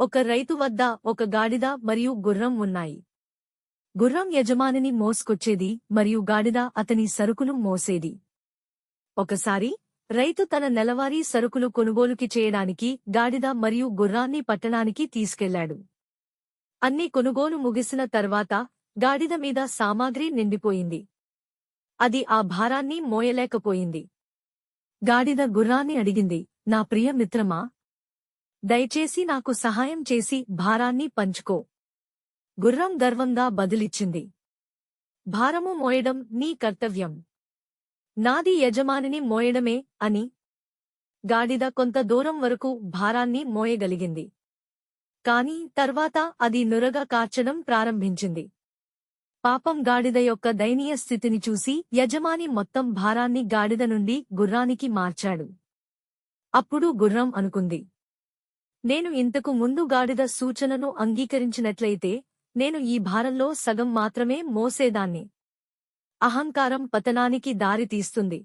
ఒక రైతు వద్ద ఒక గాడిద మరియు గుర్రం ఉన్నాయి. గుర్రం యజమానిని మోసుకొచ్చేది మరియు గాడిద అతని సరుకును మోసేది. ఒకసారి రైతు తన నెలవారీ సరుకులు కొనుగోలుకి చేయడానికి గాడిద మరియు గుర్రాన్ని పట్టణానికి తీసుకెళ్లాడు. అన్ని కొనుగోలు ముగిసిన తర్వాత గాడిద మీద సామాగ్రి నిండిపోయింది. అది ఆ భారాన్ని మోయలేకపోయింది. గాడిద గుర్రాన్ని అడిగింది, నా ప్రియ మిత్రమా, దయచేసి నాకు సహాయం చేసి భారాన్ని పంచుకో. గుర్రం గర్వంగా బదులిచ్చింది, భారము మోయడం నీ కర్తవ్యం, నాది యజమానిని మోయడమే అని. గాడిద కొంత దూరం వరకు భారాన్ని మోయగలిగింది. కాని తర్వాత అది నురగ కార్చడం ప్రారంభించింది. పాపం గాడిద యొక్క దయనీయ స్థితిని చూసి యజమాని మొత్తం భారాన్ని గాడిద నుండి గుర్రానికి మార్చాడు. అప్పుడు గుర్రం అనుకుంది, నేను ఇంతకు ముందు గాడిద సూచనను అంగీకరించినట్లయితే నేను ఈ భారంలో సగం మాత్రమే మోసేదాన్ని. అహంకారం పతనానికి దారి తీస్తుంది.